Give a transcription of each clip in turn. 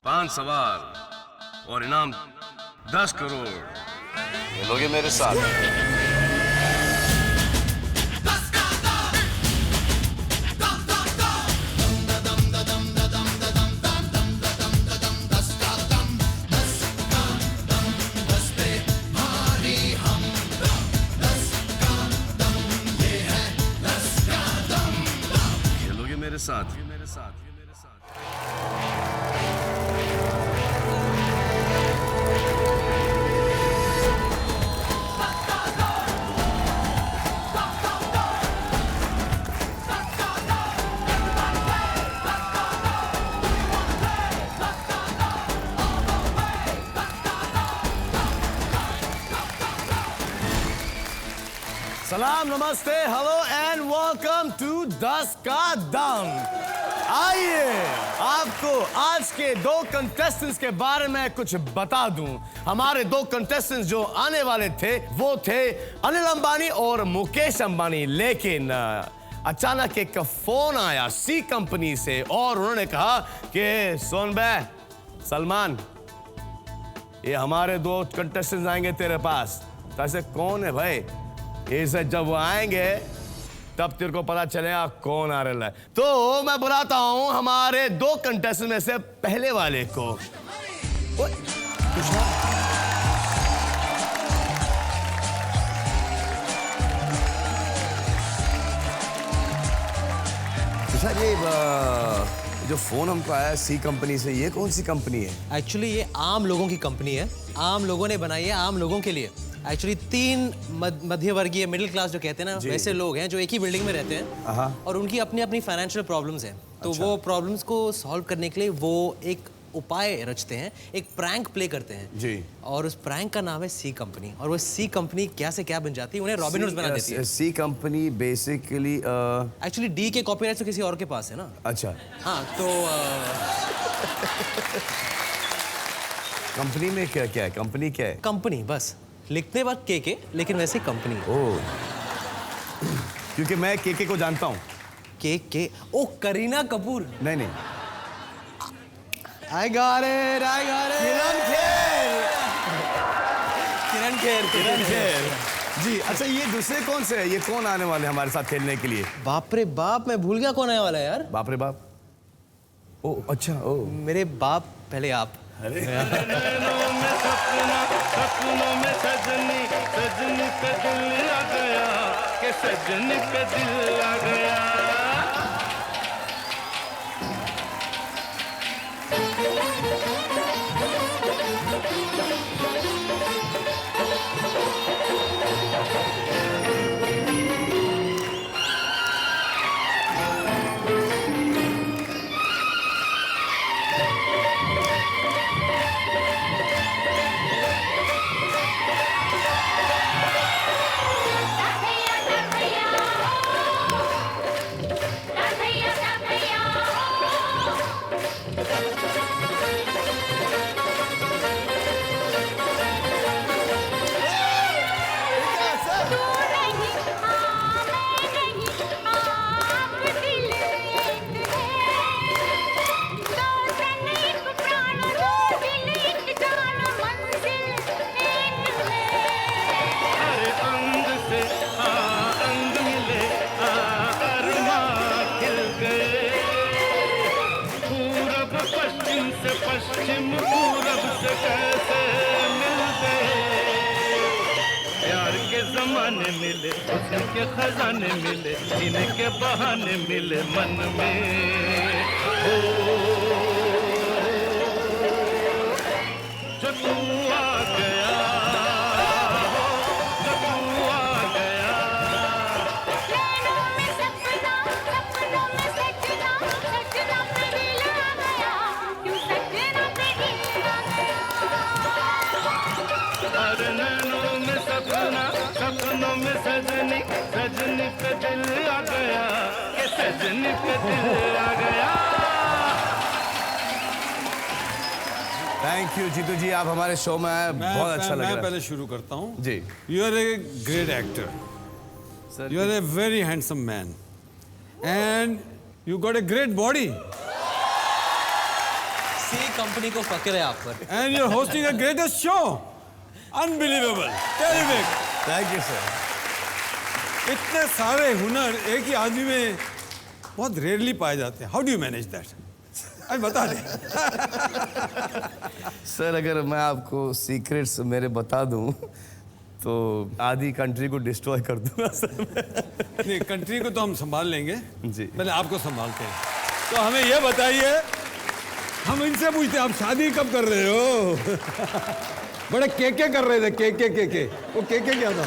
5 सवाल और इनाम 10 करोड़। खेलोगे मेरे साथ? खेलोगे मेरे साथ? सलाम, नमस्ते, हेलो एंड वेलकम टू 10 का दम। आइए आपको आज के 2 कंटेस्टेंट्स के बारे में कुछ बता दूं। हमारे 2 कंटेस्टेंट्स जो आने वाले थे वो थे अनिल अंबानी और मुकेश अंबानी, लेकिन अचानक एक फोन आया सी कंपनी से और उन्होंने कहा कि सुन बे सलमान, ये हमारे 2 कंटेस्टेंट्स आएंगे तेरे पास। तो ऐसे कौन है भाई? ऐसे जब वो आएंगे तब तेरे को पता चलेगा कौन आ रहा है। तो मैं बुलाता हूं हमारे 2 कंटेस्टेंट में से पहले वाले को। सर ये जो फोन हमको आया सी कंपनी से, ये कौन सी कंपनी है? एक्चुअली ये आम लोगों की कंपनी है, आम लोगों ने बनाई है आम लोगों के लिए। एक्चुअली 3 मध्य वर्गीय मिडिल क्लास जो कहते हैं ना, वैसे लोग हैं जो एक ही बिल्डिंग में रहते हैं और उनकी अपनी अपनी फाइनेंशियल प्रॉब्लम्स हैं। तो वो प्रॉब्लम्स को सॉल्व करने के लिए वो एक उपाय रचते हैं, एक प्रैंक प्ले करते हैं जी। और उस प्रैंक का नाम है सी कंपनी। और वो सी कंपनी क्या से क्या बन जाती है, उन्हें रॉबिन हुड बना देती है। सी कंपनी बेसिकली एक्चुअली डी के कॉपीराइट तो किसी और के पास है ना। अच्छा, हाँ तो कंपनी में क्या क्या है? कंपनी क्या है? कंपनी बस लिखते वक्त के लेकिन वैसे कंपनी। ओह, क्योंकि मैं के को जानता हूँ। के ओ करीना कपूर। नहीं I got it, I got it. किरण खेर जी। अच्छा, ये दूसरे कौन से है? ये कौन आने वाले हैं हमारे साथ खेलने के लिए? बाप रे बाप, मैं भूल गया कौन आने वाला है यार। बाप रे बाप। ओ अच्छा, ओ मेरे बाप पहले आप। अरे सपनों में सजनी सजनी पे दिल आ गया, कि सजनी पे दिल आ गया। पश्चिम पूरब से कैसे मिल गए, प्यार के जमाने मिले, हुस्न के खजाने मिले, इनके बहाने मिले मन में। हो जो तू आ गया, जो तू आ गया। सपनों में सजनी सजनी पे दिल आ गया, कि सजनी पे दिल आ गया। थैंक यू जीतू जी, आप हमारे शो में आए, बहुत अच्छा लग रहा है। मैं पहले शुरू करता हूँ जी। You are a great actor, you are a very handsome man and you got a great body. सी कंपनी को फक्र है आप पर। And you're hosting the greatest show. Unbelievable. Terrific. Thank you sir. इतने सारे हुनर एक ही आदमी में बहुत रेयरली पाए जाते हैं। How do you manage that? अरे बता दे। सर अगर मैं आपको सीक्रेट्स मेरे बता दूं तो आधी कंट्री को डिस्ट्रॉय कर दूंगा सर। नहीं, कंट्री को तो हम संभाल लेंगे जी। पहले आपको संभालते हैं। तो हमें ये बताइए, हम इनसे पूछते हैं आप शादी कब कर रहे हो? बड़े केके कर रहे थे, केके वो केके क्या था?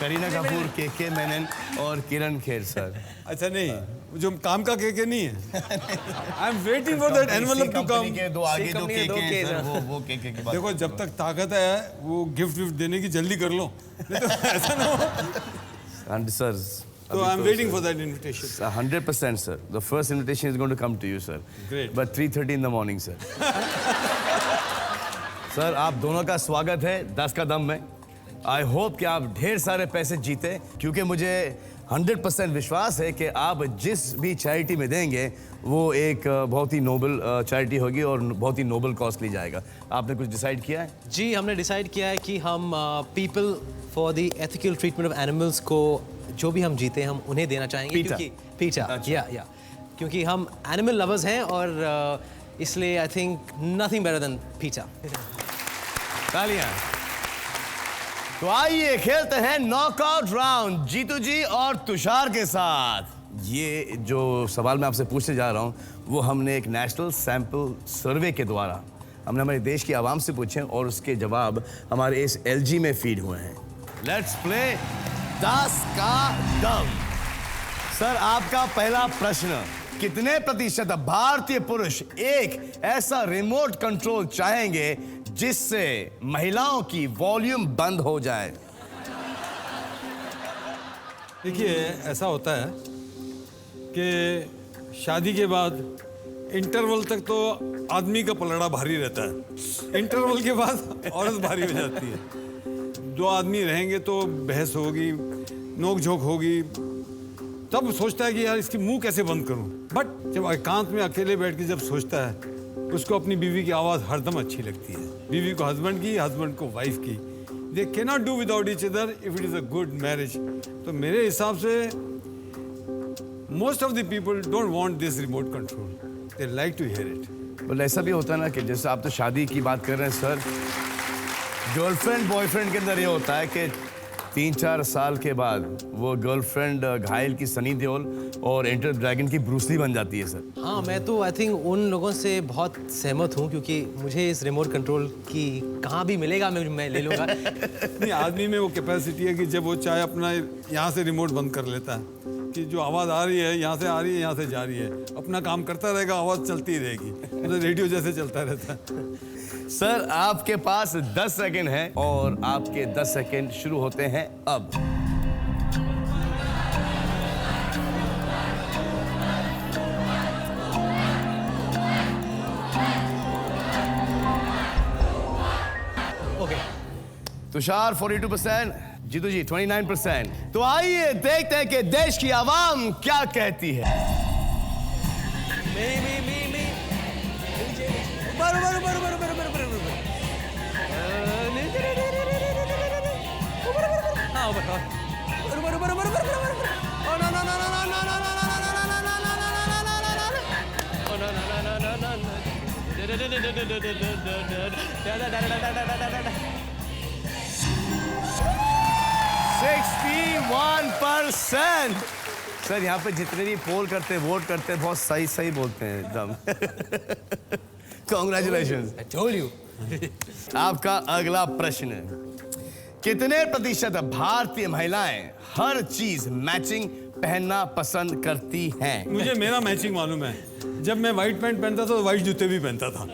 करीना कपूर, केके मेनन और किरण खेर सर। अच्छा नहीं, जो काम का केके नहीं है। I am waiting for that envelope to come. दो आगे दो केके सर, वो केके की बात। देखो जब तक ताकत है वो गिफ्ट विफ्ट देने की जल्दी कर लो, नहीं तो ऐसा ना हो। Sir So I'm waiting for that invitation. 100% sir. The first invitation is going to come to you sir. Great. But 3:30 in the morning sir. Sir आप दोनों का स्वागत है 10 का दम में। आई होप कि आप ढेर सारे पैसे जीते, क्योंकि मुझे 100% विश्वास है कि आप जिस भी चैरिटी में देंगे वो एक बहुत ही नोबल चैरिटी होगी और बहुत ही नोबल कॉज ली जाएगा। आपने कुछ डिसाइड किया है? जी, हमने डिसाइड किया है कि हम people for the ethical treatment of animals को जो भी हम जीते हम उन्हें देना चाहेंगे। पीटा। क्योंकि पीटा, या क्योंकि हम एनिमल लवर्स हैं और इसलिए I think nothing better than पीटा। तालियां। तो आइए खेलते हैं नॉकआउट राउंड जीतू जी और तुषार के साथ। ये जो सवाल मैं आपसे पूछने जा रहा हूं वो हमने एक नेशनल सैंपल सर्वे के द्वारा हमने हमारे देश की आवाम से पूछे और उसके जवाब हमारे इस LG में फीड हुए हैं। लेट्स प्ले 10 का दम। सर आपका पहला प्रश्न, कितने प्रतिशत भारतीय पुरुष एक ऐसा रिमोट कंट्रोल चाहेंगे जिससे महिलाओं की वॉल्यूम बंद हो जाए? देखिए ऐसा होता है कि शादी के बाद इंटरवल तक तो आदमी का पलड़ा भारी रहता है, इंटरवल के बाद औरत भारी हो जाती है। दो आदमी रहेंगे तो बहस होगी, नोक झोंक होगी, तब सोचता है कि यार इसकी मुंह कैसे बंद करूं। बट जब एकांत में अकेले बैठ के जब सोचता है, उसको अपनी बीवी की आवाज़ हरदम अच्छी लगती है। बीवी को हस्बैंड की, हस्बैंड को वाइफ की। They cannot do without each other if it is a good marriage. तो मेरे हिसाब से most of the people don't want this remote control, they like to hear it. बोले ऐसा भी होता है ना कि जैसे आप तो शादी की बात कर रहे हैं सर, गर्लफ्रेंड बॉयफ्रेंड के अंदर ये होता है कि 3-4 साल के बाद वो गर्लफ्रेंड घायल की सनी देओल और एंटर ड्रैगन की ब्रूस ली बन जाती है सर। हाँ, मैं तो आई थिंक उन लोगों से बहुत सहमत हूँ, क्योंकि मुझे इस रिमोट कंट्रोल की कहाँ भी मिलेगा मैं ले लूँगा। नहीं, आदमी में वो कैपेसिटी है कि जब वो चाहे अपना यहाँ से रिमोट बंद कर लेता है कि जो आवाज़ आ रही है यहाँ से आ रही है, यहाँ से जा रही है, अपना काम करता रहेगा, आवाज़ चलती ही रहेगी, मतलब रेडियो जैसे चलता रहता है। सर आपके पास 10 सेकंड है और आपके 10 सेकंड शुरू होते हैं अब। ओके। तुषार 42%, जीतू जी 29%। तो आइए देखते हैं कि देश की आवाम क्या कहती है। सर यहाँ पे जितने भी पोल करते वोट करते बहुत सही बोलते हैं एकदम। Congratulations. I told you. आपका अगला प्रश्न, कितने प्रतिशत भारतीय महिलाएं हर चीज मैचिंग पहनना पसंद करती हैं? मुझे मेरा मैचिंग मालूम है। जब मैं व्हाइट पैंट पहनता था तो व्हाइट जूते भी पहनता था।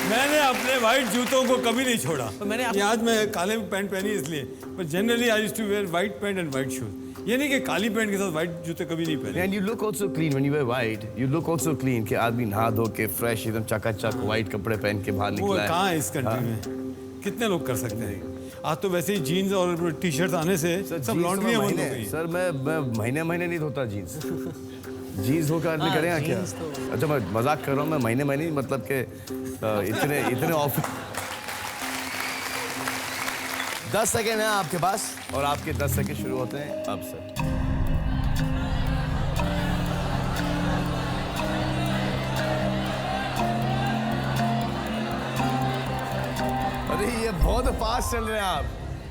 मैंने अपने व्हाइट जूतों को कभी नहीं छोड़ा। ये आज मैं काले पैंट पहनी इसलिए, पर generally I used to wear white pant and white shoes. ये नहीं कि काली पैंट के साथ व्हाइट जूते कभी नहीं पहने। And you look also clean when you wear white. You look also clean कि आदमी नहा धो के फ्रेश एकदम चकाचक व्हाइट कपड़े पहन के बाहर वो निकला है। कहाँ है इस कंट्री में? कितने लोग कर सकते हैं? आज तो वैसे ही जीन्स और टी शर्ट आने से सब लॉन्ड्री बंद हो गई। सर मैं महीने नहीं धोता जीन्स। जीन्स होकर आदमी हाँ, करेगा क्या? जीन्स तो- अच्छा मैं मजाक कर रहा हूँ, मैं महीने मतलब के इतने ऑफिस 10 सेकेंड है आपके पास और आपके 10 सेकेंड शुरू होते हैं अब से। अरे ये बहुत फास्ट चल रहे हैं आप।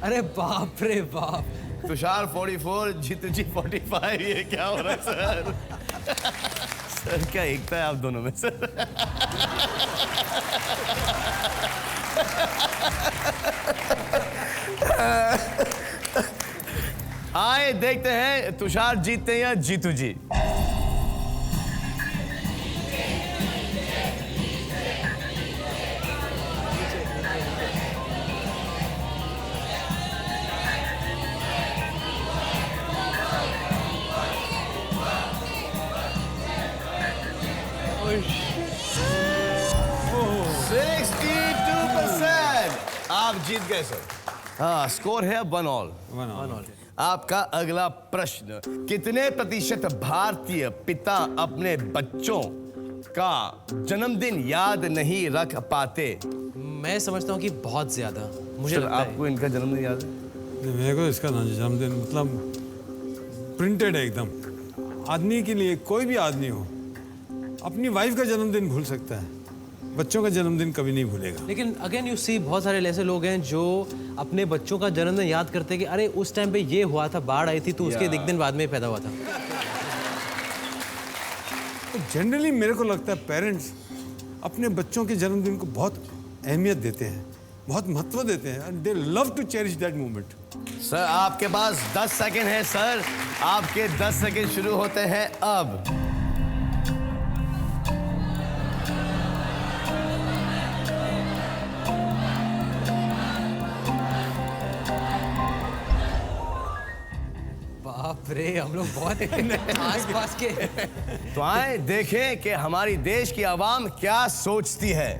अरे बाप रे बाप। तुषार 44, जीतू जी 45, ये क्या हो रहा है सर? सर क्या एकता है आप दोनों में सर? आए देखते हैं तुषार जीतते हैं या जीतू जी। आप जीत गए सर। हाँ स्कोर है 1-1। आपका अगला प्रश्न, कितने प्रतिशत भारतीय पिता अपने बच्चों का जन्मदिन याद नहीं रख पाते? मैं समझता हूँ कि बहुत ज्यादा। मुझे सर लगता है आपको इनका जन्मदिन याद है? मेरे को इसका जन्मदिन मतलब प्रिंटेड है एकदम। आदमी के लिए, कोई भी आदमी हो अपनी वाइफ का जन्मदिन भूल सकता है, बच्चों का जन्मदिन कभी नहीं भूलेगा। लेकिन अगेन यू सी बहुत सारे ऐसे लोग हैं जो अपने बच्चों का जन्मदिन याद करते हैं कि अरे उस टाइम पे ये हुआ था, बाढ़ आई थी तो उसके एक दिन बाद में पैदा हुआ था। तो जनरली मेरे को लगता है पेरेंट्स अपने बच्चों के जन्मदिन को बहुत अहमियत देते हैं, बहुत महत्व देते हैं, and they love to cherish that moment. Sir आपके पास 10 सेकेंड है सर, आपके 10 सेकेंड शुरू होते हैं अब। बाप रे, हम लोग बहुत आस पास के। तो आए देखें कि हमारी देश की आवाम क्या सोचती है।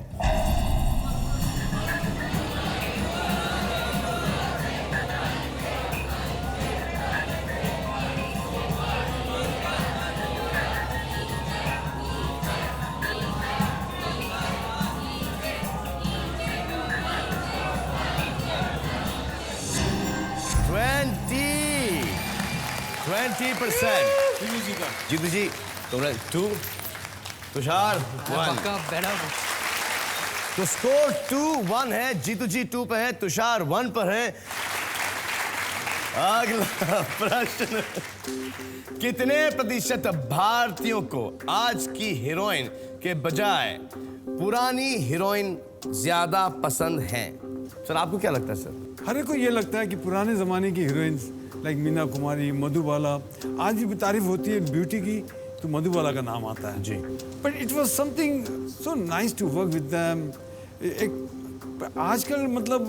जीतू जी 2, तुषार 1। पक्का बेड़ा। तो स्कोर 2-1 है, जीतू जी 2 पे है, तुषार 1 पर है। अगला प्रश्न, कितने प्रतिशत भारतीयों को आज की हीरोइन के बजाय पुरानी हीरोइन ज्यादा पसंद है? सर आपको क्या लगता है सर? हर एक को ये लगता है कि पुराने ज़माने की हीरोइंस लाइक मीना कुमारी, मधुबाला, आज भी तारीफ होती है ब्यूटी की तो मधुबाला का नाम आता है जी। But it was something so nice to work with them. एक आजकल मतलब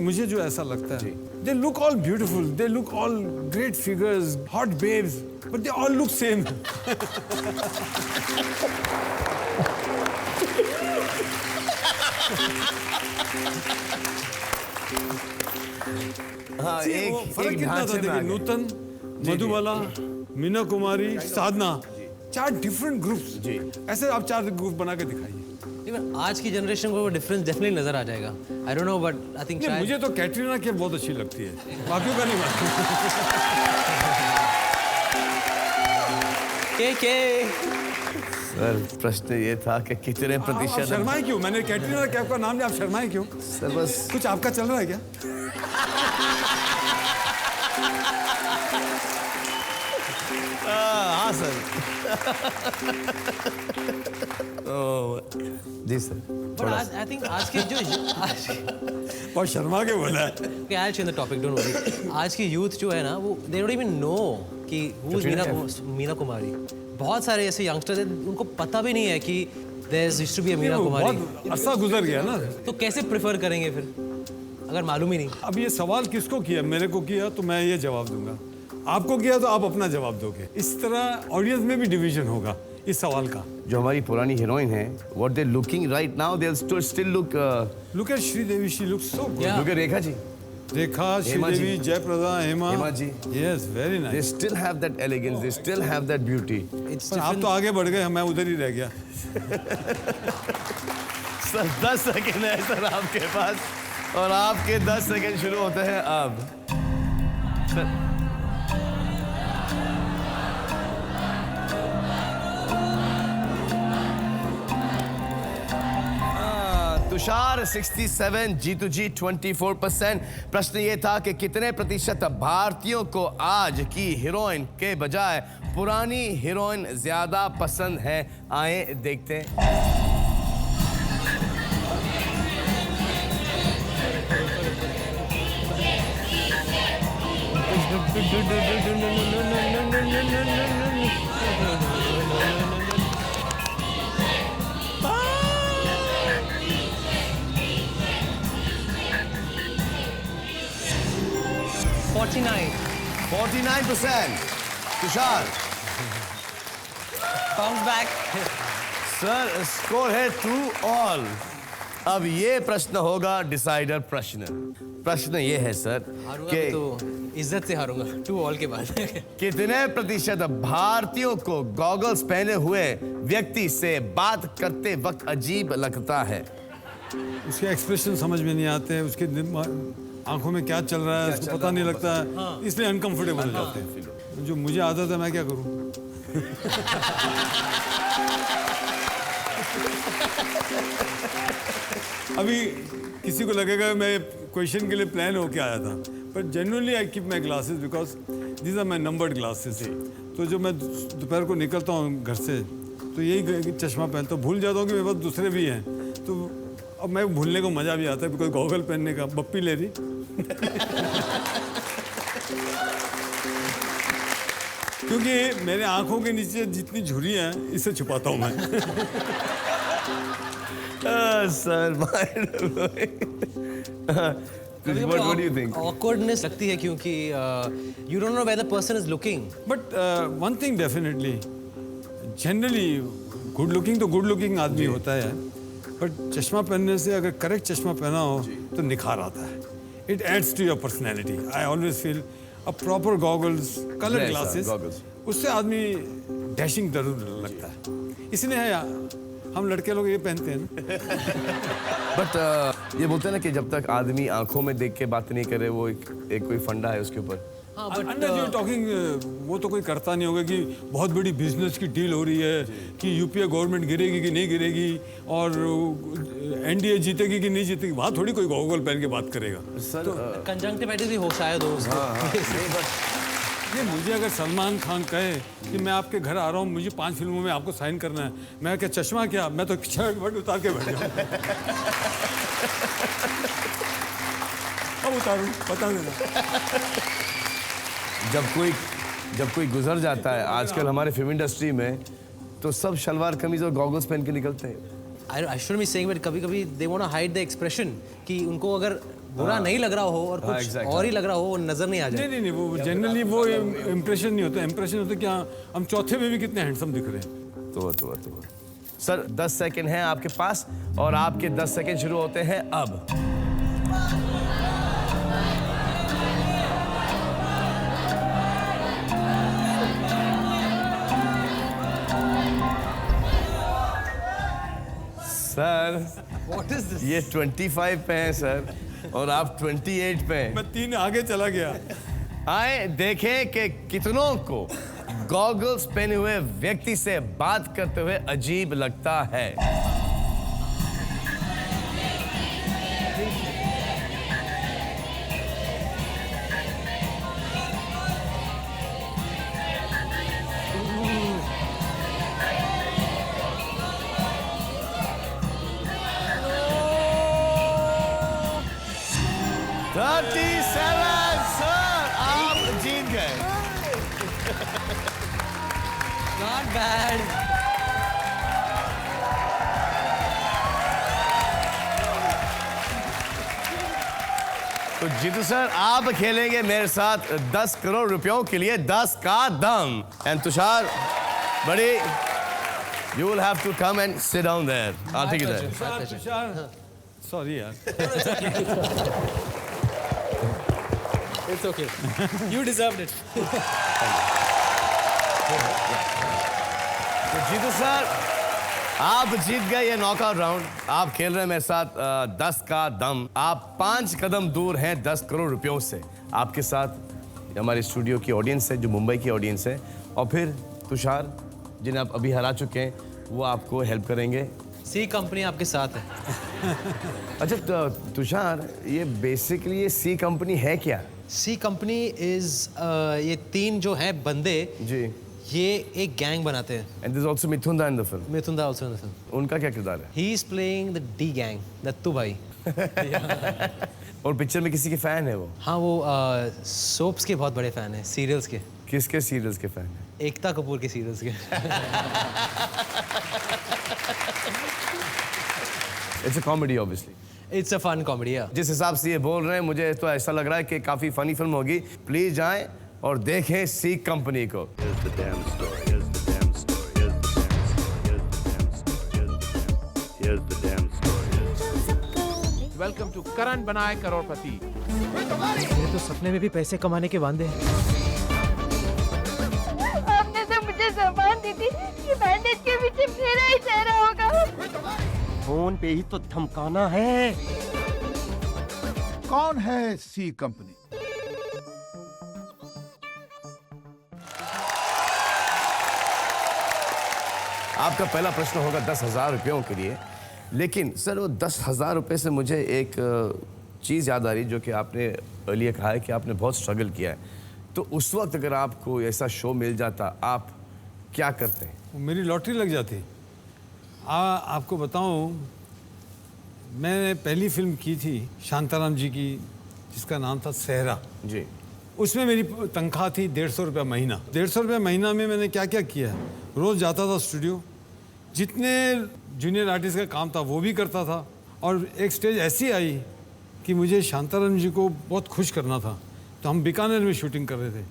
मुझे जो ऐसा लगता है, they look all beautiful, they look all great figures, hot babes, but they all look same. हाँ एक फर्क एक कितना था ढांचे में आ देखिए, गए। नूतन, मधुबाला, मीना कुमारी, साधना, 4 डिफरेंट ग्रुप्स। जी। ऐसे आप 4 ग्रुप बना के दिखाइए। इवन आज की जनरेशन को डिफरेंस डेफिनेटली नजर आ जाएगा। I don't know but I think नहीं, मुझे तो कैटरीना कैफ बहुत अच्छी लगती है, बाकियों का नहीं मालूम। के सर प्रश्न ये था कि कितने आप प्रतिशत? शर्माए क्यों? मैंने कैटरीना कैफ का नाम लिया, आप शर्माए क्यों? सर बस कुछ आपका चल रहा है क्या? हाँ सर। जी सर। बट आई थिंक आज के जो बहुत शर्मा के बोला है। I change the topic, don't worry. आज की यूथ जो है ना वो दे डोंट इवन नो कि हु इज मीना कुमारी। बहुत सारे ऐसे यंगस्टर्स हैं उनको पता भी नहीं है कि there used to be a Meena Kumari. बहुत अरसा गुजर गया ना। तो कैसे प्रेफर करेंगे फिर अगर मालूम ही नहीं? अब ये सवाल किसको किया? मेरे को किया तो मैं ये जवाब दूंगा, आपको किया तो आप अपना जवाब दोगे। इस तरह ऑडियंस में भी डिवीजन होगा इस सवाल का। जो हमारी पुरानी हीरोइन है, what they looking right now, they still look look at Sridevi, she looks so good. Yeah. Look at Rekha ji. Rekha, Hema ji. Sridevi, Jayaprada, Hema. Hema ji. Yes, very They nice. still have that elegance, they still have that beauty. It's पर आप different. तो आगे बढ़ गए, मैं उधर ही रह गया। सर 10 सेकंड है सर आपके पास और आपके 10 सेकंड शुरू होते हैं अब। सर तुषार 67, जीतू जी 24%। प्रश्न ये था कि कितने प्रतिशत भारतीयों को आज की हीरोइन के बजाय पुरानी हीरोइन ज्यादा पसंद है। आए देखते हैं। $49. 49%। Tushar Bounce back. Sir score है 2-all। अब ये प्रश्न होगा डिसाइडर प्रश्न। प्रश्न ये है सर हारूंगा कि भी तो इज्जत से हारूंगा 2-all के बाद। कितने प्रतिशत भारतीयों को गॉगल्स पहने हुए व्यक्ति से बात करते वक्त अजीब लगता है? उसके एक्सप्रेशन समझ में नहीं आते, उसके आंखों में क्या चल रहा है उसको पता नहीं लगता है, इसलिए अनकंफर्टेबल हो जाते हैं। जो मुझे आदत है, मैं क्या करूं? अभी किसी को लगेगा मैं क्वेश्चन के लिए प्लान होके आया था, पर generally I keep my glasses because these are my numbered glasses. तो जो मैं दोपहर को निकलता हूँ घर से तो यही चश्मा पहनता हूँ। भूल जाता हूँ कि मेरे पास दूसरे भी हैं, तो अब मैं भूलने को मज़ा भी आता है बिकॉज गॉगल पहनने का। बप्पी ले रही क्योंकि मेरे आंखों के नीचे जितनी झुर्रियाँ हैं इसे छुपाता हूँ मैं। Sir what do you think? Awkwardness लगती है क्योंकि you don't know where the person is looking. But one thing definitely, generally good looking तो गुड लुकिंग आदमी होता है, बट चश्मा पहनने से अगर करेक्ट चश्मा पहना हो तो निखार आता है। It adds to your personality. I always feel a proper goggles, colour Yes, glasses, goggles. उससे आदमी डैशिंग जरूर लगता है। इसलिए हम लड़के लोग ये पहनते हैं ना। बट ये बोलते हैं ना कि जब तक आदमी आंखों में देख के बात नहीं करे वो एक कोई फंडा है उसके ऊपर। हाँ अंडर यू टॉकिंग, वो तो कोई करता नहीं होगा कि बहुत बड़ी बिजनेस की डील हो रही है कि यूपीए गवर्नमेंट गिरेगी कि नहीं गिरेगी और एनडीए जीतेगी कि नहीं जीतेगी, वहाँ थोड़ी कोई गॉगल पहन के बात करेगा। सर कंजंक्टिवाइटिस भी हो शायद हो उसको। ये मुझे अगर सलमान खान कहे कि मैं आपके घर आ रहा हूँ, मुझे 5 फिल्मों में आपको साइन करना है, मैं क्या चश्मा क्या, मैं तो शर्ट वर्ट उतार के बैठ जाऊँ। अब उतारूँ, बता देना। जब कोई गुजर जाता है आजकल हमारे फिल्म इंडस्ट्री में तो सब शलवार कमीज और गॉगल्स पहन के निकलते हैं। I shouldn't be saying, but कभी-कभी they want to hide the expression कि उनको अगर बुरा नहीं लग रहा हो और कुछ exactly. और ही लग रहा हो, वो नजर नहीं आ जाए। नहीं, वो जनरली वो इम्प्रेशन नहीं होता। इम्प्रेशन होता है कि हाँ हम चौथे में भी कितने हैंडसम दिख रहे हैं। तो सर 10 सेकंड हैं आपके पास और आपके 10 सेकंड शुरू होते हैं अब। Sir What is this? ये 25 पे हैं सर और आप 28 पे हैं। मैं 3 आगे चला गया। आए देखें कि कितनों को गॉगल्स पहने हुए व्यक्ति से बात करते हुए अजीब लगता है। सर आप जीत गए। Not bad. तो जीतू सर आप खेलेंगे मेरे साथ 10 करोड़ रुपयों के लिए 10 का दम। एंड तुषार बड़ी you will have to come and sit down there. I'll take you there. Tushar, sorry यार। It's okay. You deserved it. तो जीतू सर, आप जीत गए ये नॉकआउट राउंड। आप खेल रहे हैं मेरे साथ 10 का दम। आप 5 कदम दूर हैं 10 करोड़ रुपयों से। आपके साथ हमारे स्टूडियो की ऑडियंस है, जो मुंबई की ऑडियंस है, और फिर तुषार, जिन्हें आप अभी हरा चुके हैं, वो आपको हेल्प करेंगे। सी कंपनी आपके साथ है। अच्छा तुषार, ये बेसिकली ये सी कंपनी है क्या? सी कंपनी इज ये 3 जो हैं बंदे, जी, ये एक गैंग बनाते हैं। एंड दिस आल्सो मिथुन दा इन द फिल्म। मिथुन दा आल्सो इन द फिल्म। उनका क्या किरदार है? He is playing the D gang, Dattu भाई। और पिक्चर में किसी के फैन है वो? हाँ, वो सोप्स के बहुत बड़े फैन हैं, सीरियल्स के। किसके सीरियल्स के फैन है? एकता कपूर के सीरियल्स के। It's a comedy obviously. It's a fun comedy. जिस हिसाब से ये बोल रहे हैं, मुझे तो ऐसा लग रहा है कि काफी फनी फिल्म होगी। प्लीज जाएं और देखें सी कंपनी को। Here's the damn story. Here's the damn story. Here's the damn story. Here's the damn story. Welcome to Karan Banaye Crorepati. मेरे तो सपने में भी पैसे कमाने के वांदे हैं। आपने तो मुझे ज़बान दी थी कि बैंडेज के पीछे मेरा ही चेहरा होगा। फोन पे ही तो धमकाना है। कौन है सी कंपनी? आपका पहला प्रश्न होगा 10,000 रुपयों के लिए। लेकिन सर, वो 10,000 रुपये से मुझे एक चीज़ याद आ रही, जो कि आपने अर्लियर कहा है कि आपने बहुत स्ट्रगल किया है। तो उस वक्त अगर आपको ऐसा शो मिल जाता, आप क्या करते हैं? मेरी लॉटरी लग जाती। आपको बताऊं, मैंने पहली फिल्म की थी शांताराम जी की, जिसका नाम था सहरा जी। उसमें मेरी तनख्वाह थी 150 रुपया महीना। 150 रुपया महीना में मैंने क्या क्या किया। रोज़ जाता था स्टूडियो, जितने जूनियर आर्टिस्ट का काम था वो भी करता था। और एक स्टेज ऐसी आई कि मुझे शांताराम जी को बहुत खुश करना था। तो हम बीकानेर में शूटिंग कर रहे थे,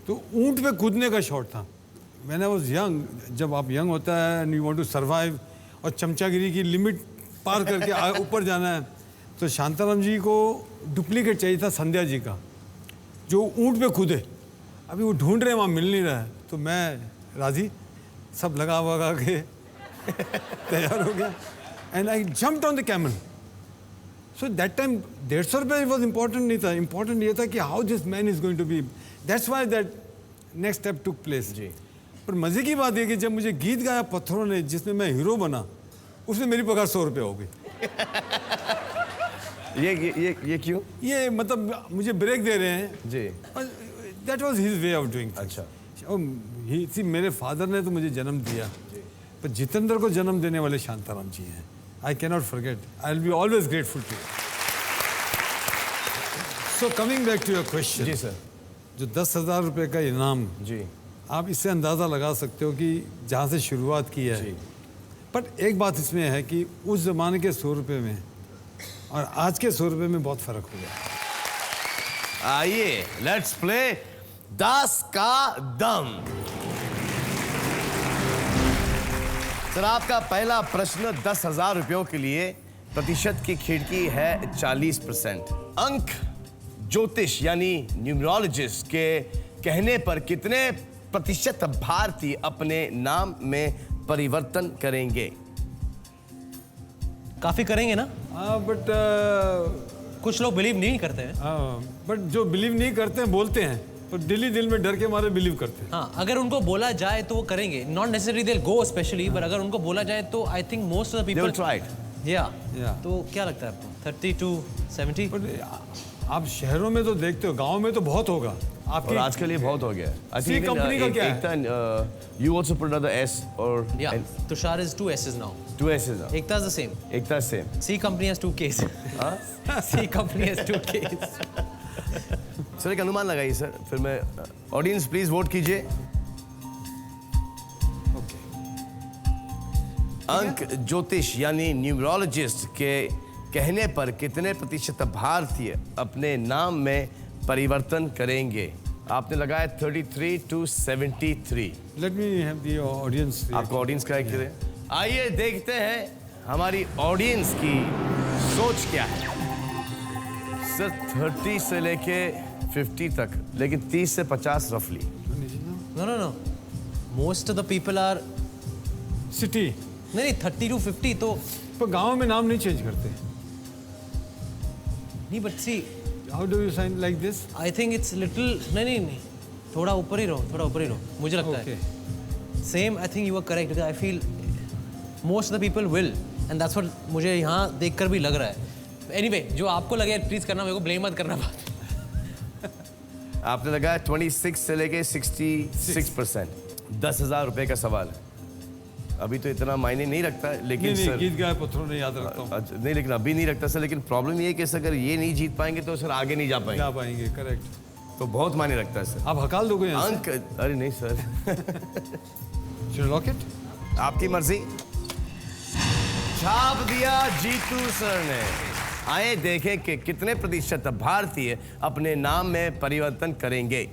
तो ऊँट पे कूदने का शॉट था। मैंने वॉज यंग, जब आप यंग होता है and you want to survive, और चमचागिरी की लिमिट पार करके ऊपर जाना है, तो शांताराम जी को डुप्लीकेट चाहिए था संध्या जी का, जो ऊँट पे कूदे। अभी वो ढूंढ रहे हैं, वहाँ मिल नहीं रहा है। तो मैं राजी, सब लगा वगा के तैयार हो गया, and I jumped on the camel. So that time 150 रुपये वॉज इम्पोर्टेंट नहीं था। इम्पोर्टेंट ये था कि how this man is going to be. That's why that next step took place जी। पर मज़े की बात यह कि जब मुझे गीत गाया पत्थरों ने, जिसमें मैं हीरो बना, उसमें मेरी पगार 100 रुपये हो गई। ये क्यों? ये मतलब मुझे ब्रेक दे रहे हैं जी। That was his way of doing. अच्छा। मेरे फादर ने तो मुझे जन्म दिया, पर जितेंद्र को जन्म देने वाले शांताराम जी हैं। I can not forget, I will be always grateful to you. So coming back to your question. जी सर। जो 10,000 रुपये का इनाम, जी, आप इससे अंदाज़ा लगा सकते हो कि जहाँ से शुरुआत की है। बट एक बात इसमें है कि उस ज़माने के 100 रुपये में और आज के 100 रुपये में बहुत फ़र्क हो गया। आइए, लेट्स प्ले 10 का दम। सर, आपका पहला प्रश्न 10,000 रुपयों के लिए। प्रतिशत की खिड़की है 40%। अंक ज्योतिष यानी न्यूमरोलॉजिस्ट के कहने पर कितने प्रतिशत भारतीय अपने नाम में परिवर्तन करेंगे? काफी करेंगे ना? बट कुछ लोग बिलीव नहीं करते हैं। बट जो बिलीव नहीं करते हैं बोलते हैं, पर दिल में डर के मारे बिलीव करते हैं। हाँ, अगर उनको बोला जाए तो वो करेंगे। Not necessary they go specially, पर अगर उनको बोला जाए तो I think most of the people tried. या Yeah. तो क्या लगता है आपको? 30 to 70? बट आप शहरों में तो देखते हो, गांव में तो बहुत होगा। और आपकी आज के लिए बहुत हो गया। सी कंपनी का क्या है? You also put another S or Yeah, Tushar is 2 S's now. 2 S's. Ekta is the same. Ekta same. C company has 2 Ks. C company has 2 Ks. Sir, एक अनुमान लगाइए सर, फिर मैं ऑडियंस प्लीज वोट कीजिए। अंक ज्योतिष यानी numerologist के कहने पर कितने प्रतिशत भारतीय अपने नाम में परिवर्तन करेंगे? आपने लगाया 33 to 73। Let me have the audience. आपको ऑडियंस का करें। आइए देखते हैं हमारी ऑडियंस की सोच क्या है। सर, 30 से लेके 50 तक, लेकिन 30 से 50 रफली। No most of the people are city. नहीं 30 to 50 तो पर गांव में नाम नहीं चेंज करते। नहीं but see how do you sign like this? I think it's little नहीं थोड़ा ऊपर ही रहो मुझे लगता है same. I think you are correct. I feel most of the people will and that's what मुझे यहाँ देखकर भी लग रहा है। एनीवे जो आपको लगे प्लीज करना, मेरे को ब्लेम मत करना बात। आपने लगाया 26 से लेके 66%। 10,000 रुपए का सवाल है। अभी तो इतना मायने नहीं रखता है, लेकिन नहीं, सर गीत गाए पत्थरों ने याद रखता हूँ। नहीं, लेकिन अभी नहीं रखता सर। लेकिन प्रॉब्लम ये है कि अगर ये नहीं जीत पाएंगे तो सर आगे नहीं जा पाएंगे। करेक्ट। तो बहुत मायने रखता है सर। आप हकाल दोगे यहाँ से? अंक अरे नहीं sir. Should I lock it? आपकी मर्जी। छाप दिया जीतू सर ने। आइए देखें कि कितने प्रतिशत भारतीय अपने नाम में परिवर्तन करेंगे।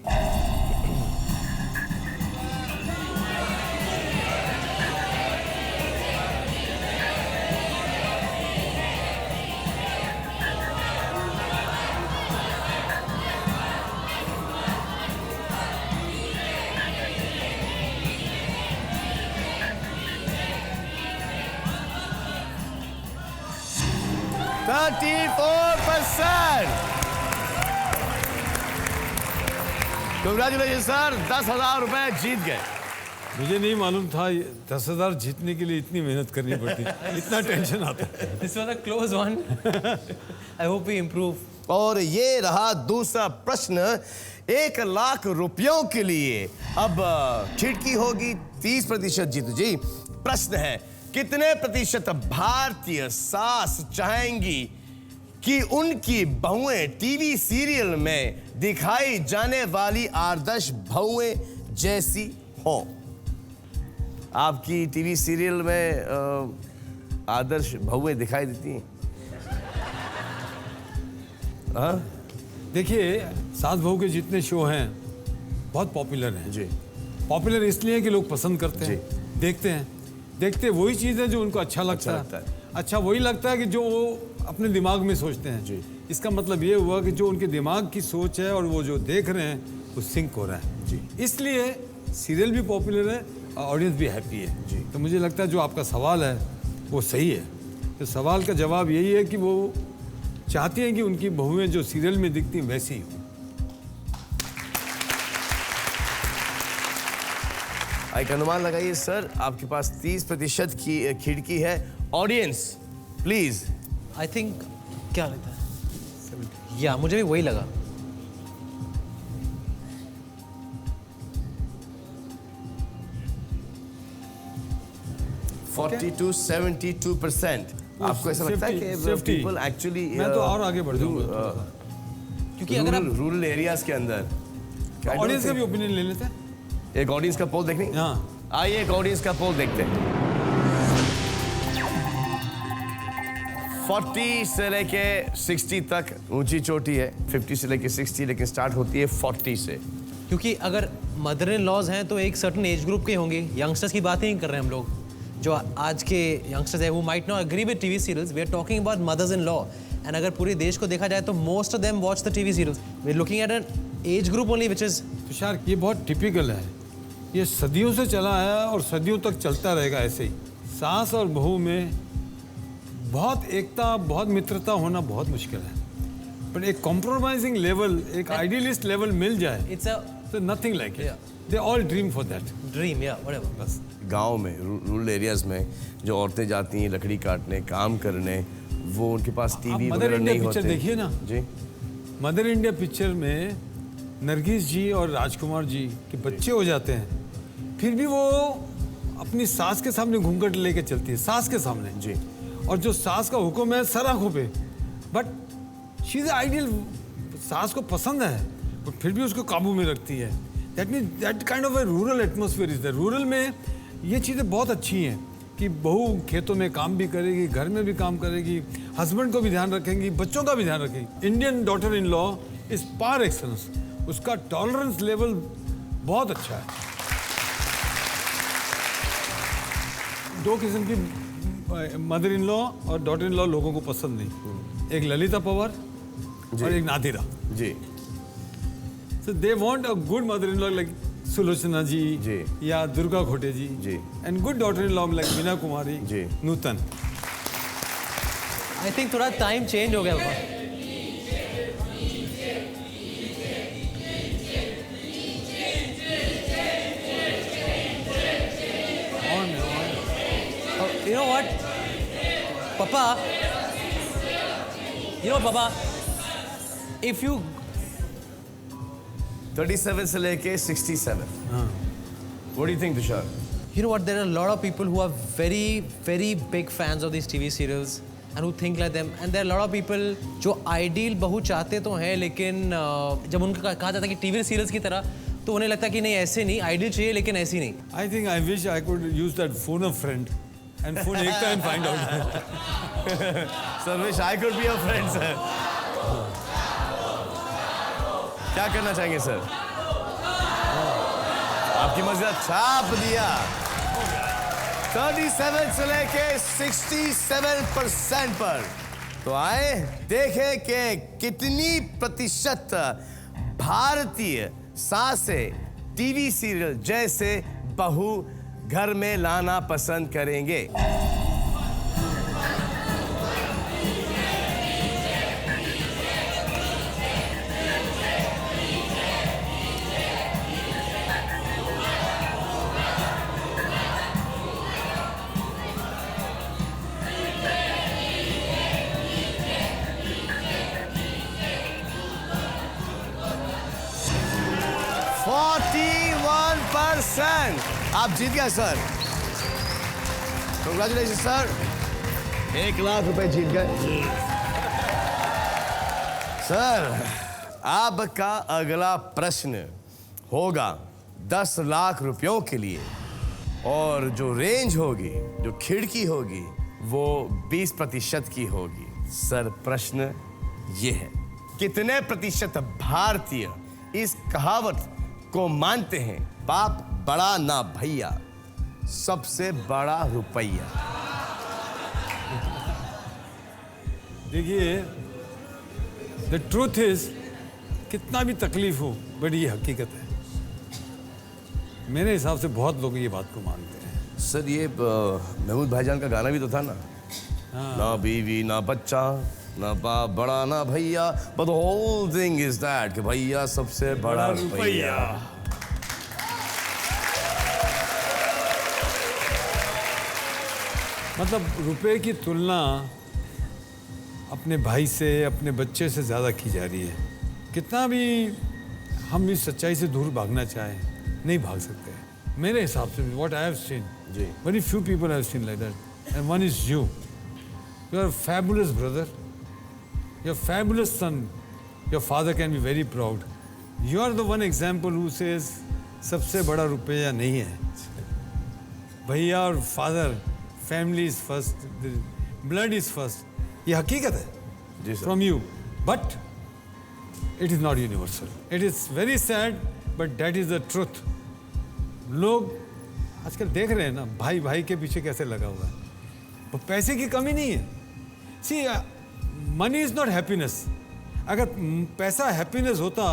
Congratulations सर, 10,000 रुपए जीत गए। मुझे नहीं मालूम था 10,000 जीतने के लिए इतनी मेहनत करनी पड़ती, इतना टेंशन आता है। This was a close one. I hope we improve. और ये रहा दूसरा प्रश्न 1,00,000 रुपयों के लिए। अब खिड़की होगी 30% जीतू जी। प्रश्न है कितने प्रतिशत भारतीय सास चाहेंगी कि उनकी बहुएं टीवी सीरियल में दिखाई जाने वाली आदर्श बहुएं जैसी हो। आपकी टीवी सीरियल में आदर्श बहुएं दिखाई देती हैं? हाँ? देखिए सास बहू के जितने शो हैं बहुत पॉपुलर हैं जी। पॉपुलर इसलिए कि लोग पसंद करते हैं, देखते वही चीज़ है जो उनको अच्छा लगता है। अच्छा वही लगता है कि जो वो अपने दिमाग में सोचते हैं जी। इसका मतलब ये हुआ कि जो उनके दिमाग की सोच है और वो जो देख रहे हैं वो सिंक हो रहा है जी। इसलिए सीरियल भी पॉपुलर है और ऑडियंस भी हैप्पी है जी। तो मुझे लगता है जो आपका सवाल है वो सही है। तो सवाल का जवाब यही है कि वो चाहती हैं कि उनकी बहुएं जो सीरियल में दिखती हैं वैसी ही हो। एक अनुमान लगाइए सर, आपके पास 30% की खिड़की है। Audience please. आई थिंक क्या लगता है? या मुझे भी वही लगा। to 72%। आपको ऐसा लगता है कि पीपल एक्चुअली मैं तो और आगे बढ़ जाऊंगा क्योंकि अगर आप रूरल एरियाज के अंदर ऑडियंस का भी ओपिनियन ले लेते हैं। एक ऑडियंस का पोल देखने। हाँ आइए एक ऑडियंस का पोल देखते हैं। 40 से लेके 60 तक ऊंची चोटी है। 50 से लेके 60 लेकिन स्टार्ट होती है 40 से। क्योंकि अगर मदर इन लॉज हैं तो एक सर्टन एज ग्रुप के होंगे। यंगस्टर्स की बात ही नहीं कर रहे हैं हम लोग। जो आज के यंगस्टर्स हैं वो might not agree with TV serials. We are talking about mothers in law and अगर पूरे देश को देखा जाए तो most of them watch the TV serials. We are looking at an age group only which is Tushar, ये बहुत typical है। ये सदियों से चला है और सदियों तक चलता रहेगा ऐसे ही। सास और बहू में बहुत एकता, बहुत मित्रता होना बहुत मुश्किल है। पर एक कॉम्प्रोमाइजिंग लेवल, एक आइडियलिस्ट लेवल मिल जाए, इट्स अ तो nothing like it. They all dream for that. Dream या व्हाटएवर। बस गांव में रूरल एरियाज में जो औरतें जाती हैं लकड़ी काटने, काम करने, वो उनके पास टीवी मदर इंडिया नहीं पिक्चर होते। देखिए ना जी। मदर इंडिया पिक्चर में नरगिस जी और राजकुमार जी के बच्चे हो जाते हैं, फिर भी वो अपनी सास के सामने घूंघट लेके चलती है, सास के सामने जी। और जो सास का हुक्म है सर आंखों पे, बट शी इज आइडियल। सास को पसंद है और फिर भी उसको काबू में रखती है। That mean that kind of A rural atmosphere is the. Rural में ये चीज़ें बहुत अच्छी हैं कि बहू खेतों में काम भी करेगी, घर में भी काम करेगी, हस्बैंड को भी ध्यान रखेंगी, बच्चों का भी ध्यान रखेगी। Indian daughter in law is par excellence. उसका टॉलरेंस लेवल बहुत अच्छा है। दो किस्म की मदर इन लॉ और डॉटर इन लॉ लोगों को पसंद नहीं। एक ललिता पवार और एक नादिरा जी। So they want a good mother-in-law like Sulochana ji, या दुर्गा खोटे जी, and good daughter-in-law like Meena Kumari, Nutan. I think थोड़ा टाइम चेंज हो गया बाबा. You know what, Papa? You know, Papa, if you 37 से लेके 67. What do you think, Tushar? You know what? There are a lot of people who are very, very big fans of these TV serials and who think like them. And there are a lot of people जो ideal बहू चाहते तो हैं, लेकिन जब उनका कहा जाता है कि TV serials की तरह, तो उन्हें लगता है कि नहीं ऐसे नहीं, ideal चाहिए लेकिन ऐसी नहीं. I think I wish I could use that phone a friend and phone Ekta and find out. Sir, wish I could be your friend, sir. क्या करना चाहेंगे सर? आपकी मर्जी. छाप दिया. 37 से लेके 67% पर. तो आए देखें कि कितनी प्रतिशत भारतीय सासें टीवी सीरियल जैसे बहू घर में लाना पसंद करेंगे. आप जीत गए सर. Congratulation sir. 1 लाख रुपए जीत गए सर. आपका अगला प्रश्न होगा 10 लाख रुपयों के लिए, और जो रेंज होगी, जो खिड़की होगी, वो 20% की होगी. सर प्रश्न ये है, कितने प्रतिशत भारतीय इस कहावत को मानते हैं, बाप बड़ा ना भैया, सबसे बड़ा रुपया? देखिए, the truth is, कितना भी तकलीफ हो, बट ये हकीकत है. मेरे हिसाब से बहुत लोग ये बात को मानते हैं. सर ये महमूद भाईजान का गाना भी तो था ना. ना बीवी ना बच्चा ना बाप बड़ा ना भैया, but the whole thing is that कि भैया सबसे बड़ा रुपया. मतलब रुपए की तुलना अपने भाई से, अपने बच्चे से ज़्यादा की जा रही है. कितना भी हम इस सच्चाई से दूर भागना चाहें, नहीं भाग सकते. मेरे हिसाब से what I have seen, very few people have seen like that, and one is you. You are a fabulous brother. You are a fabulous son. Your father can be very proud. You are the one example who says सबसे बड़ा रुपया नहीं है. भैया और father, family is first, the blood is first. ये हकीकत है from you, but it is not universal. It is very sad, but that is the truth. लोग आजकल देख रहे हैं ना, भाई भाई के पीछे कैसे लगा हुआ है. वो पैसे की कमी नहीं है. See, money is not happiness. अगर पैसा हैप्पीनेस होता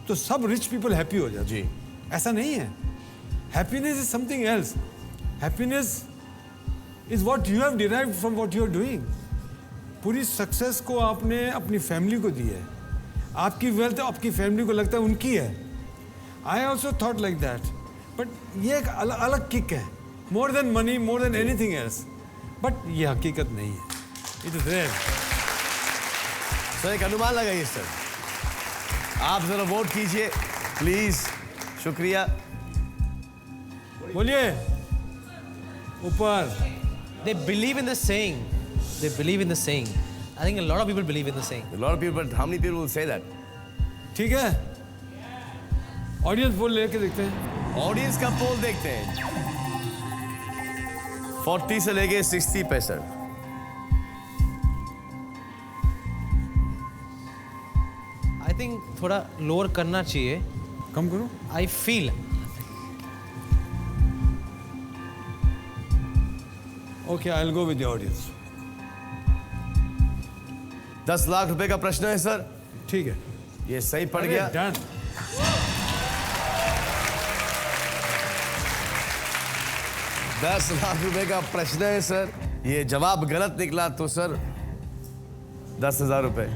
तो सब रिच पीपल हैप्पी हो जाते. जी ऐसा नहीं है. Happiness is something else. Happiness is what you have derived from what you are doing. पूरी सक्सेस को आपने अपनी फैमिली को दी है. आपकी वेल्थ आपकी फैमिली को लगता है उनकी है. I also thought like that, but ये एक अलग किक है. More than money, more than anything else. But ये हकीकत नहीं है. It is rare. सर एक अनुमान लगाइए सर. आप जरा वोट कीजिए प्लीज. शुक्रिया. बोलिए ऊपर. They believe in the saying. They believe in the saying. I think a lot of people believe in the saying. A lot of people, but how many people will say that? ठीक है. Audience poll लेके देखते हैं. Audience का पोल देखते हैं. 40 से लेके 60%. I think थोड़ा लोअर करना चाहिए. कम करो. I feel. Okay, I'll go with the audience. 10 lakh रुपए का प्रश्न है सर. ठीक है. ये सही पड़ गया. Done. 10 लाख रुपए का प्रश्न है सर। ये जवाब गलत निकला तो सर 10,000 रुपए।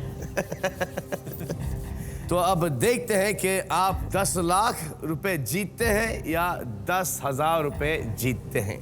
तो अब देखते हैं कि आप 10 लाख रुपए जीतते हैं या 10,000 रुपए जीतते हैं।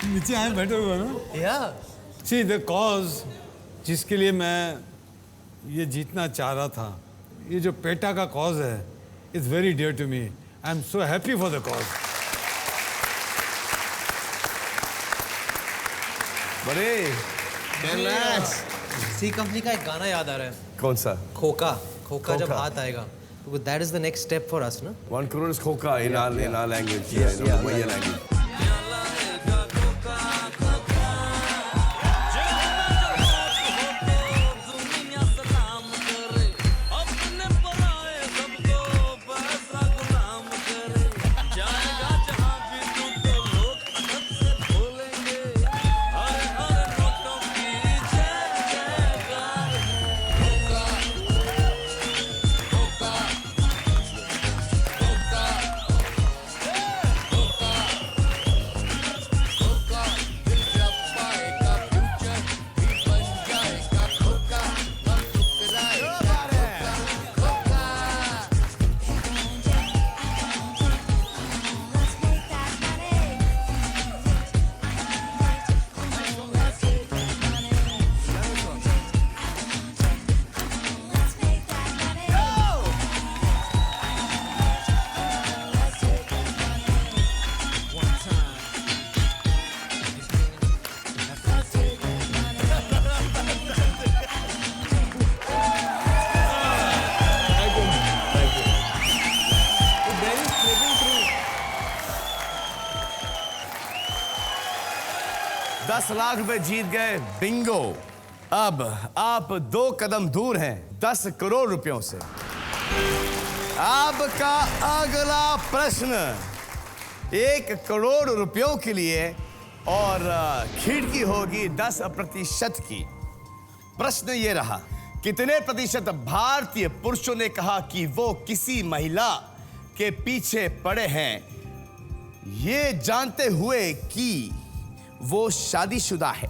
नीचे आए बैठे हुए ना। Yeah. See the cause जिसके लिए मैं ये जीतना चाह रहा था, ये जो पेटा का कॉज है, it's very dear to me. I am so happy for the cause. बड़े सी कंपनी का एक गाना याद आ रहा है। कौन सा? खोका खोका जब खोका। हाथ आएगा तो that is the next step for us ना। 1 crore is खोका in our language. Yeah, in our Maya language. Lakh रुपए जीत गए। बिंगो। अब आप 2 कदम दूर हैं 10 करोड़ रुपयों से। आपका अगला प्रश्न 1 करोड़ रुपयों के लिए और खिड़की होगी 10% की। प्रश्न ये रहा, कितने प्रतिशत भारतीय पुरुषों ने कहा कि वो किसी महिला के पीछे पड़े हैं, ये जानते हुए कि वो शादीशुदा है?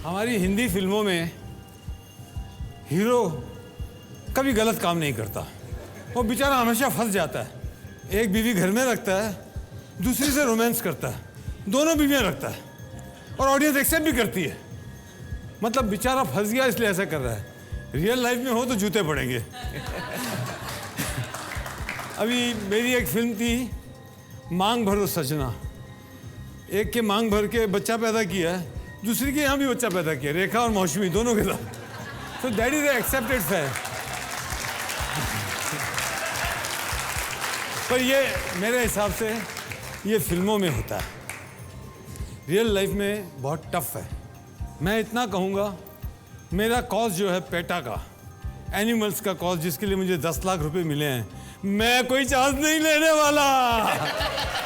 हमारी हिंदी फिल्मों में हीरो कभी गलत काम नहीं करता। वो बेचारा हमेशा फंस जाता है। एक बीवी घर में रखता है, दूसरी से रोमांस करता है, दोनों बीवियां रखता है और ऑडियंस एक्सेप्ट भी करती है। मतलब बेचारा फंस गया इसलिए ऐसा कर रहा है। रियल लाइफ में हो तो जूते पड़ेंगे। अभी मेरी एक फिल्म थी मांग भरो सजना। एक के मांग भर के बच्चा पैदा किया है, दूसरी के यहाँ भी बच्चा पैदा किया, रेखा और मौसमी दोनों के साथ। So that is an accepted fact. पर ये मेरे हिसाब से ये फिल्मों में होता है, रियल लाइफ में बहुत टफ है। मैं इतना कहूँगा, मेरा कॉज जो है पेटा का, एनिमल्स का कॉज, जिसके लिए मुझे 10 लाख रुपए मिले हैं, मैं कोई चांस नहीं लेने वाला।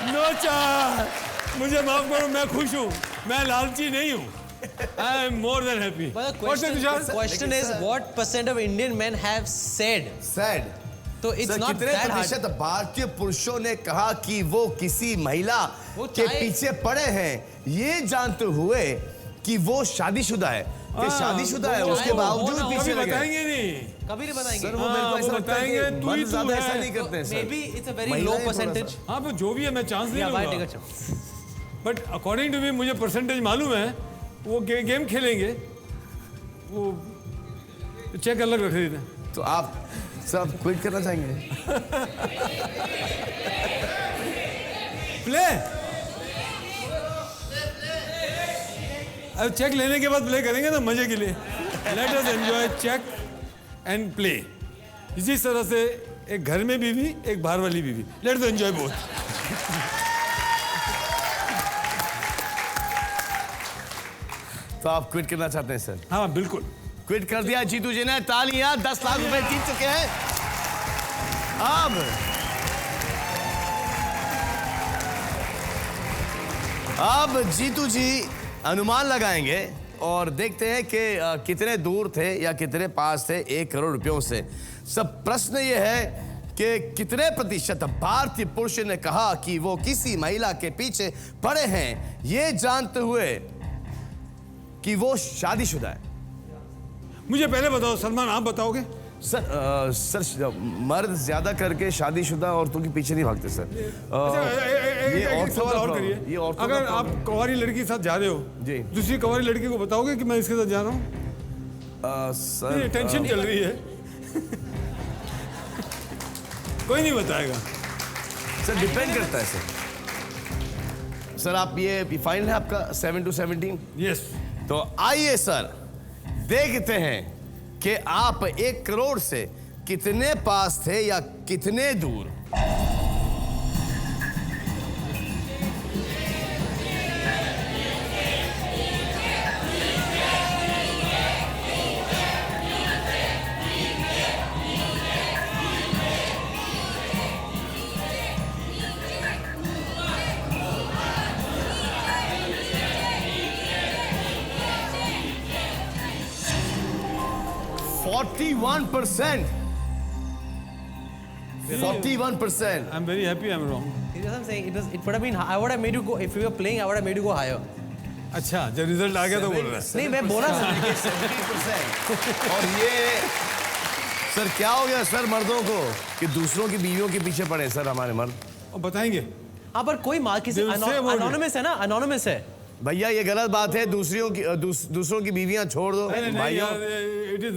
No chance. मुझे माफ करो, मैं खुश हूँ, मैं लालची नहीं हूँ। I am more than happy. But the question is, what percent of Indian men have said? तो it's not कितने that hard. प्रतिशत भारतीय पुरुषों ने कहा कि वो किसी महिला के पीछे पड़े हैं, ये जानते हुए कि वो शादीशुदा है? कि शादीशुदा है उसके बावजूद पीछे लगे? बताएंगे नहीं, कभी नहीं बताएंगे। सर वो मेरे को ऐसा लगता है कि मर्द ज्यादा ऐसा नहीं करते हैं sir. Maybe it's a very low percentage. हाँ, पर जो भी है मैं चांस नहीं लूँगा। बट अकॉर्डिंग टू मी मुझे परसेंटेज मालूम है। वो गेम खेलेंगे, वो चेक अलग रख देते हैं। तो आप सब क्विट करना चाहेंगे? प्ले अब चेक लेने के बाद प्ले करेंगे ना मजे के लिए। Let us enjoy check and play. इसी तरह से एक घर में बीवी, एक बाहर वाली बीवी। Late us enjoy both. तो आप क्विट करना चाहते हैं सर? हाँ बिल्कुल। क्विट कर दिया जीतू जी ने। तालियां। 10 लाख रुपए जीत चुके हैं। अब जीतू जी अनुमान लगाएंगे और देखते हैं कि कितने दूर थे या कितने पास थे 1 करोड़ रुपयों से। सब प्रश्न ये है कि कितने प्रतिशत भारतीय पुरुष ने कहा कि वो किसी महिला के पीछे पड़े हैं, ये जानते हुए कि वो शादीशुदा है। मुझे पहले बताओ सलमान, आप बताओगे? सर मर्द ज्यादा करके शादीशुदा औरतों के पीछे नहीं भागते सर। एक सवाल और करिए। अगर आप कुंवारी लड़की के साथ जा रहे हो जी, दूसरी कुंवारी लड़की को बताओगे कि मैं इसके साथ जा रहा हूँ? सर टेंशन चल रही है। कोई नहीं बताएगा सर। डिपेंड करता है सर। सर आप ये फाइनल है आपका 7 to 17? यस। तो आइए सर देखते हैं कि आप 1 करोड़ से कितने पास थे या कितने दूर। %41%. 41%. I'm very happy I'm wrong. I'm saying it would have been. I would have made you go. If you were playing, I would have made you go higher. अच्छा, जब रिजल्ट आ गया तो बोल रहा है। नहीं, मैं बोला 70%। और ये सर क्या हो गया सर मर्दों को कि दूसरों की बीवियों के पीछे पड़े सर हमारे मर्द? और बताएंगे। हाँ पर कोई माँ किसी अनोनिमस है ना, अनोनिमस है। भैया ये गलत बात है। दूसरों की बीवियां छोड़ दो भाइयों। It is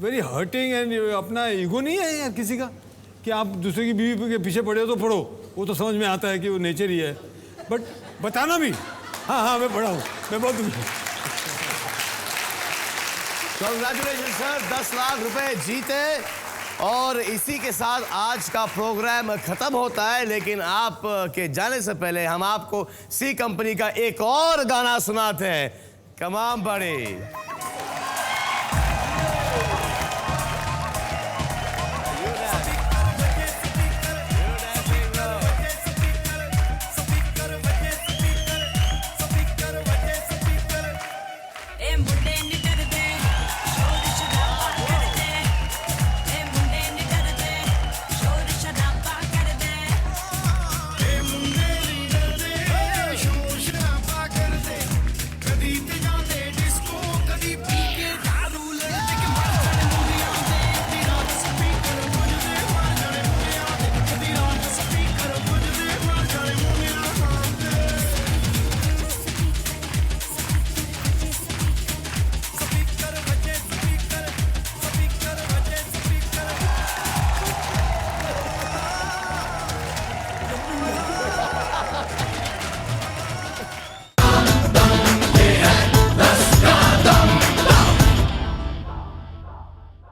very hurting and अपना ईगो नहीं है यार किसी का कि आप दूसरे की बीवी के पीछे पड़े हो तो पढ़ो, वो तो समझ में आता है कि वो नेचर ही है, बट बताना भी। हाँ हाँ मैं पढ़ा हूँ, मैं बहुत कांग्रेचुलेशन सर, 10 लाख रुपए जीते। और इसी के साथ आज का प्रोग्राम खत्म होता है, लेकिन आप के जाने से पहले हम आपको सी कंपनी का एक और गाना सुनाते हैं। कमाम बड़ी।